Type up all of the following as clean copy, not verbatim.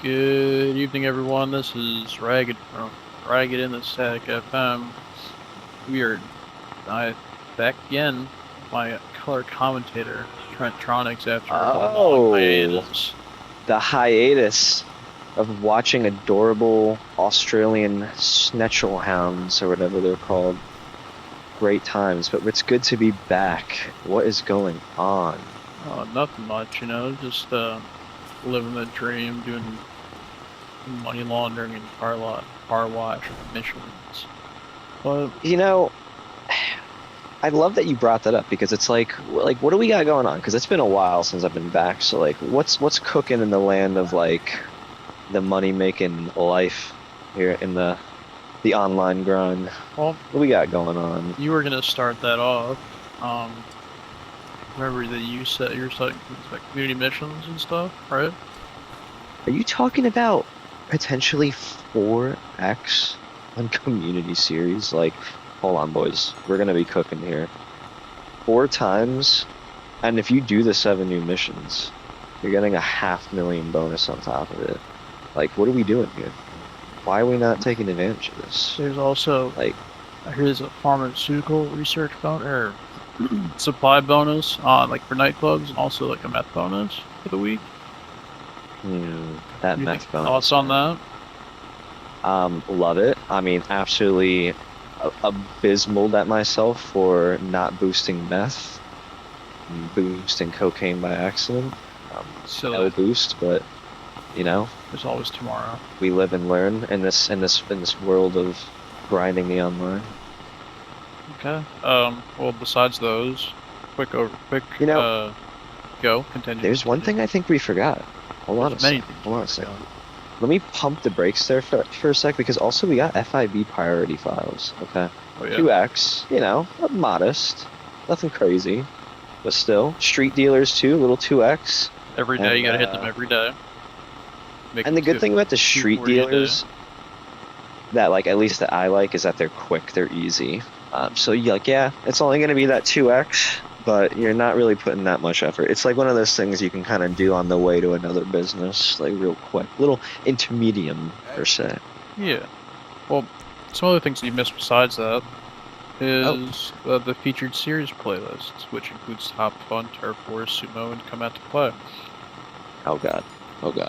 Good evening, everyone. This is Ragged from Ragged in the Static FM. We are back again. My color commentator, Trent Tronics, after a long hiatus. The hiatus of watching adorable Australian Snetchelhounds or whatever they're called. Great times, but it's good to be back. What is going on? Nothing much, just living the dream, doing money laundering and car wash missions. But I love that you brought that up because it's like what do we got going on? Because it's been a while since I've been back. So like, what's cooking in the land of like the money making life here in the online grind? Well, what do we got going on? You were gonna start that off. Remember that you said you're like community missions and stuff, right? Are you talking about potentially 4x on community series? Like, hold on, boys. We're gonna be cooking here. 4 times, and if you do the 7 new missions, you're getting a 500,000 bonus on top of it. Like, what are we doing here? Why are we not taking advantage of this? There's also like, here's a pharmaceutical research bonus or supply bonus on like for nightclubs, and also like a meth bonus for the week. That meth bonus. Thoughts on that? Love it. I mean, absolutely abysmal at myself for not boosting meth, boosting cocaine by accident. No boost, but there's always tomorrow. We live and learn in this world of grinding the online. Okay. Well, besides those, continue. There's one thing I think we forgot. Hold on a second. Let me pump the brakes there for a sec, because also we got FIB priority files. Okay. Oh, yeah. 2x, modest, nothing crazy, but still. Street dealers too, little 2x. Every day, you gotta hit them every day. And the good thing about the street dealers that at least that I like is that they're quick, they're easy. So yeah, it's only gonna be that 2x, but you're not really putting that much effort. It's like one of those things you can kind of do on the way to another business, like real quick, little intermedium per se. Yeah. Well, some other things you missed besides that is the featured series playlist, which includes Top Fun, Turf Wars, Sumo, and Come Out to Play. Oh god,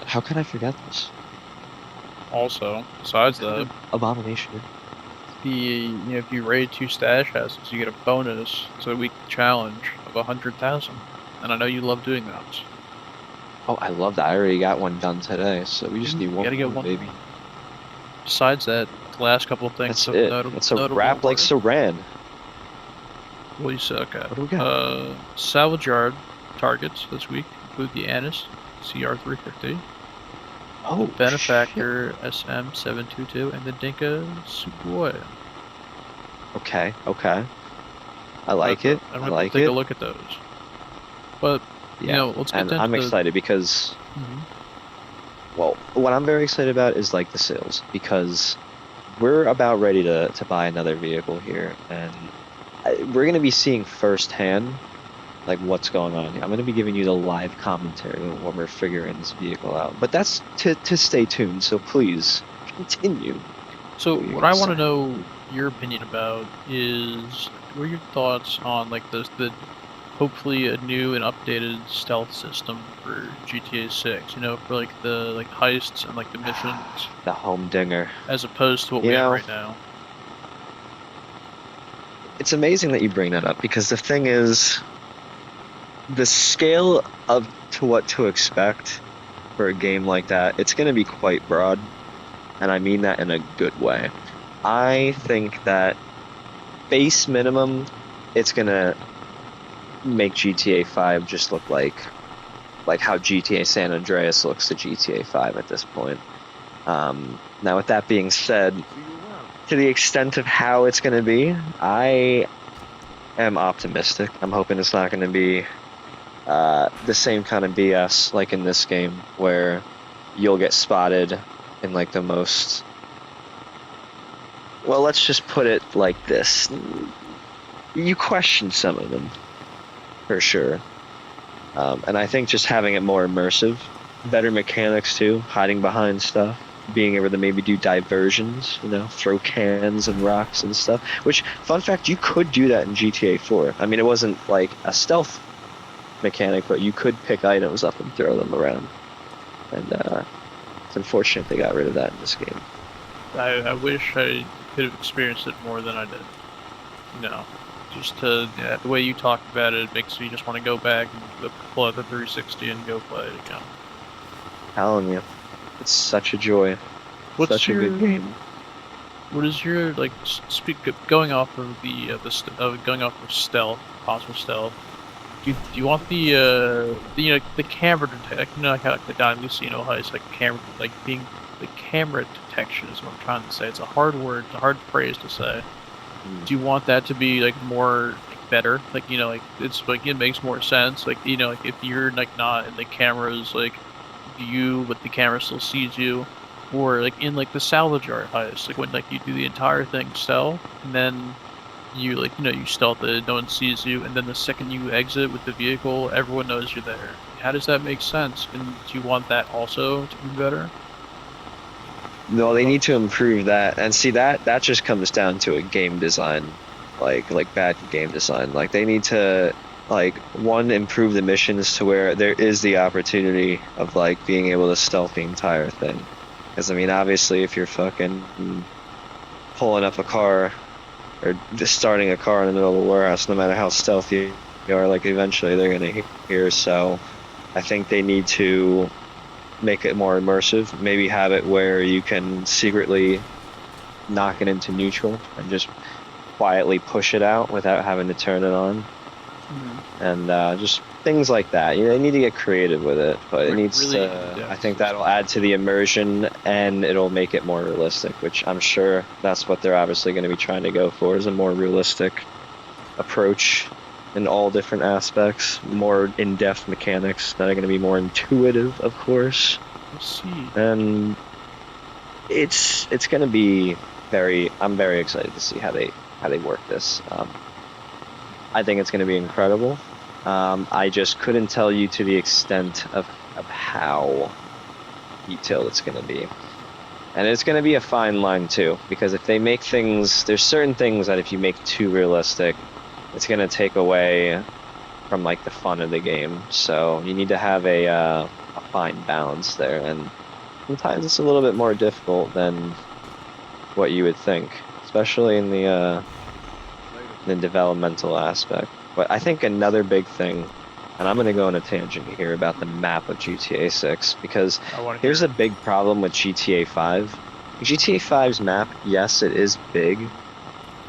how can I forget this? Also, besides that, abomination. If you raid 2 stash houses, you get a bonus to a week challenge of 100,000, and I know you love doing those. Oh, I love that. I already got one done today, so we just need one. Gotta get one, baby. Besides that, the last couple of things. That's it. It's a wrap like Saran. What do you say? Okay. What do we got? Salvage yard targets this week include the Anis CR350. Oh, the Benefactor SM722 and the Dinka Sugoi. Okay. I like it. I'm gonna take a look at those. But let's get into I'm excited because well, what I'm very excited about is like the sales, because we're about ready to buy another vehicle here, and we're gonna be seeing firsthand like what's going on here. I'm going to be giving you the live commentary when we're figuring this vehicle out, but that's to stay tuned, so please continue. So what I want to know your opinion about is, what are your thoughts on like the hopefully a new and updated stealth system for GTA 6, for like the heists and like the missions, the humdinger, as opposed to what we have right now. It's amazing that you bring that up, because the thing is, the scale of what to expect for a game like that, it's going to be quite broad, and I mean that in a good way. I think that base minimum, it's going to make GTA 5 just look like how GTA San Andreas looks to GTA 5 at this point. Now, with that being said, to the extent of how it's going to be, I am optimistic. I'm hoping it's not going to be the same kind of BS like in this game, where you'll get spotted in like the most, well, let's just put it like this, you question some of them for sure, and I think just having it more immersive better mechanics too, hiding behind stuff, being able to maybe do diversions, throw cans and rocks and stuff. Which, fun fact, you could do that in GTA 4. I mean, it wasn't like a stealth mechanic, but you could pick items up and throw them around. And it's unfortunate they got rid of that in this game. I wish I could have experienced it more than I did. Just the way you talk about it makes me just want to go back and pull out the 360 and go play it again. Telling you, it's such a joy. What's Such a good game. What is your going off of going off of stealth, possible stealth? Do you want the camera detect? Like how the Don Lucino heist, like camera, like being the camera detection is what I'm trying to say. It's a hard word, it's a hard phrase to say. Do you want that to be like more better? It's like it makes more sense. Like if you're like not in the camera's like view, but the camera still sees you, or like in like the salvage yard heist, like when like you do the entire thing stealth, and then you you stealth it, no one sees you, and then the second you exit with the vehicle, everyone knows you're there. How does that make sense? And do you want that also to be better? No, they need to improve that. And see, that just comes down to a game design, like bad game design. Like they need to one, improve the missions to where there is the opportunity of like being able to stealth the entire thing. Because I mean, obviously, if you're fucking pulling up a car or just starting a car in the middle of a warehouse, no matter how stealthy you are, like eventually they're gonna hear. So I think they need to make it more immersive. Maybe have it where you can secretly knock it into neutral and just quietly push it out without having to turn it on. And just things like that. They need to get creative with it, but it needs really, to. I think that'll add to the immersion and it'll make it more realistic, which I'm sure that's what they're obviously going to be trying to go for, is a more realistic approach in all different aspects, more in-depth mechanics that are going to be more intuitive, of course. Let's see. And it's going to be I'm very excited to see how they work this. I think it's going to be incredible. I just couldn't tell you to the extent of how detailed it's going to be. And it's going to be a fine line too, because if they make things, there's certain things that if you make too realistic, it's going to take away from like the fun of the game. So you need to have a fine balance there, and sometimes it's a little bit more difficult than what you would think, especially in the developmental aspect. But I think another big thing, and I'm going to go on a tangent here about the map of GTA 6, because here's a big problem with GTA 5. GTA 5's map, yes, it is big,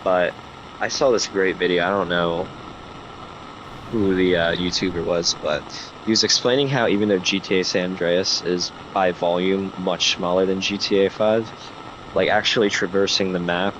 but I saw this great video. I don't know who the YouTuber was, but he was explaining how even though GTA San Andreas is by volume much smaller than GTA 5, like actually traversing the map,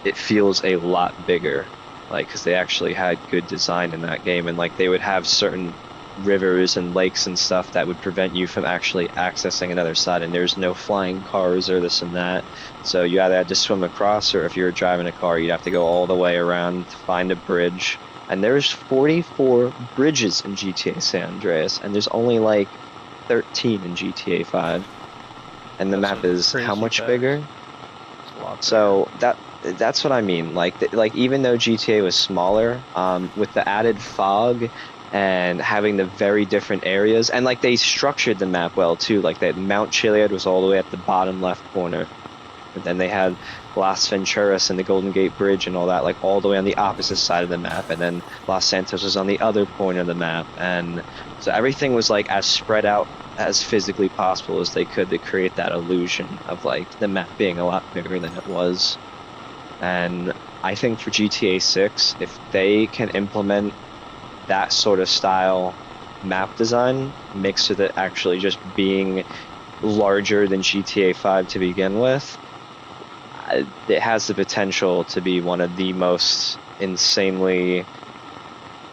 it feels a lot bigger. Like, because they actually had good design in that game, and like they would have certain rivers and lakes and stuff that would prevent you from actually accessing another side, and there's no flying cars or this and that, so you either had to swim across, or if you were driving a car you'd have to go all the way around to find a bridge. And there's 44 bridges in GTA San Andreas, and there's only like 13 in GTA 5, and the map is how much bigger? So that's what I mean. Like even though GTA was smaller, with the added fog and having the very different areas, and like they structured the map well too. Like that Mount Chiliad was all the way at the bottom left corner, and then they had Las Venturas and the Golden Gate Bridge and all that, like all the way on the opposite side of the map, and then Los Santos was on the other point of the map, and so everything was like as spread out as physically possible as they could to create that illusion of like the map being a lot bigger than it was. And I think for GTA 6, if they can implement that sort of style map design mixed with it actually just being larger than GTA 5 to begin with, it has the potential to be one of the most insanely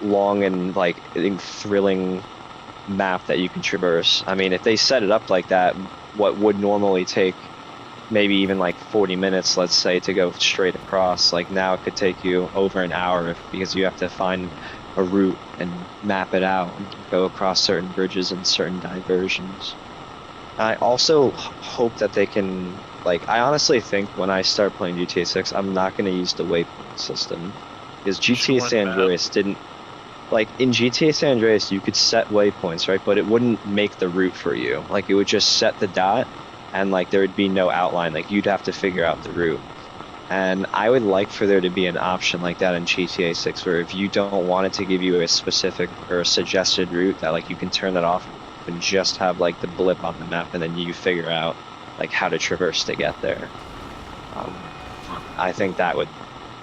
long and like thrilling map that you can traverse. I mean, if they set it up like that, what would normally take maybe even like 40 minutes, let's say, to go straight across, like now it could take you over an hour because you have to find a route and map it out and go across certain bridges and certain diversions. I also hope that they can, like, I honestly think when I start playing GTA 6, I'm not going to use the waypoint system. Because GTA Showing San map. Andreas didn't, like, in GTA San Andreas, you could set waypoints, right? But it wouldn't make the route for you. Like, it would just set the dot, and, like, there would be no outline. Like, you'd have to figure out the route. And I would like for there to be an option like that in GTA 6 where if you don't want it to give you a specific or a suggested route that like you can turn that off and just have like the blip on the map and then you figure out like how to traverse to get there. Um, I think that would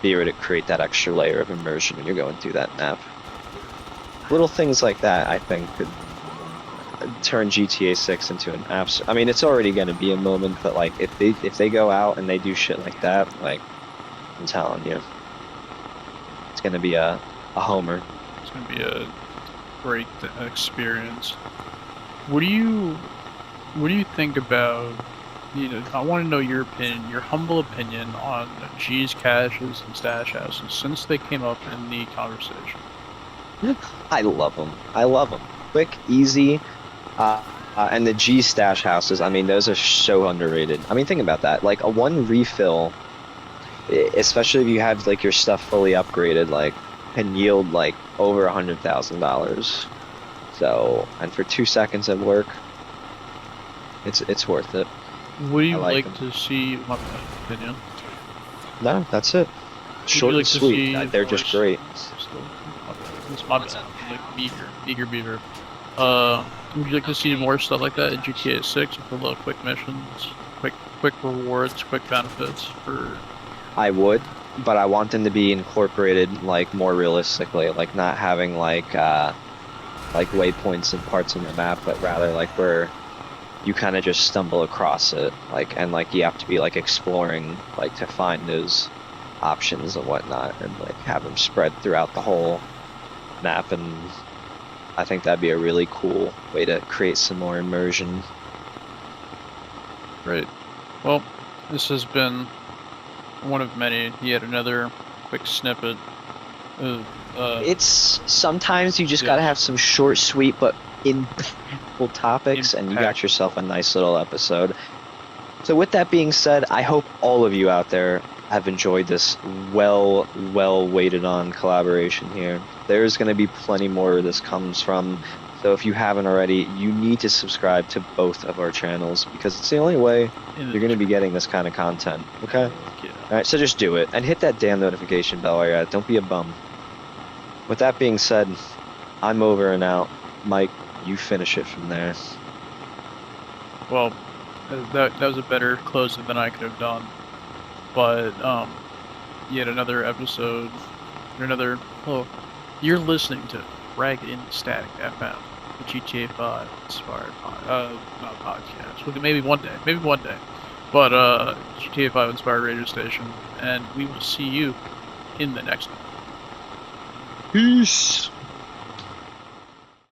be able to create that extra layer of immersion when you're going through that map. Little things like that I think could turn GTA 6 into an app. I mean, it's already going to be a moment, but like if they go out and they do shit like that, like I'm telling you, it's going to be a homer. It's gonna be a great experience. What do you think about? You know, I want to know your opinion, your humble opinion on G's caches and stash houses since they came up in the conversation. I love them. I love them. Quick, easy, and the G stash houses. I mean, those are so underrated. I mean, think about that. Like a one refill, especially if you have like your stuff fully upgraded, like can yield like over $100,000. So, and for 2 seconds of work, it's worth it. Would you like like to see my opinion? No, that's it. Short like and to sweet. see They're just more great. It's my bad. Like eager beaver. Would you like to see more stuff like that in GTA 6 with a little quick missions, quick rewards, quick benefits for? I would, but I want them to be incorporated like more realistically, like not having like waypoints and parts in the map, but rather like where you kind of just stumble across it, like and like you have to be like exploring like to find those options and whatnot, and like have them spread throughout the whole map. And I think that'd be a really cool way to create some more immersion. Great. Well, this has been one of many, yet another quick snippet of. It's sometimes you just gotta have some short, sweet, but impactful topics, and you got yourself a nice little episode. So with that being said, I hope all of you out there have enjoyed this well waited on collaboration here. There's going to be plenty more where this comes from. So if you haven't already, you need to subscribe to both of our channels because it's the only way you're going to be getting this kind of content. Okay? Yeah. Alright, so just do it. And hit that damn notification bell while you're at it. Don't be a bum. With that being said, I'm over and out. Mike, you finish it from there. Well, that was a better closing than I could have done. But yet another episode, another. Oh, you're listening to Ragged and Static FM, the GTA 5 inspired not podcast. Well, maybe one day. But GTA 5 inspired radio station, and we will see you in the next one. Peace.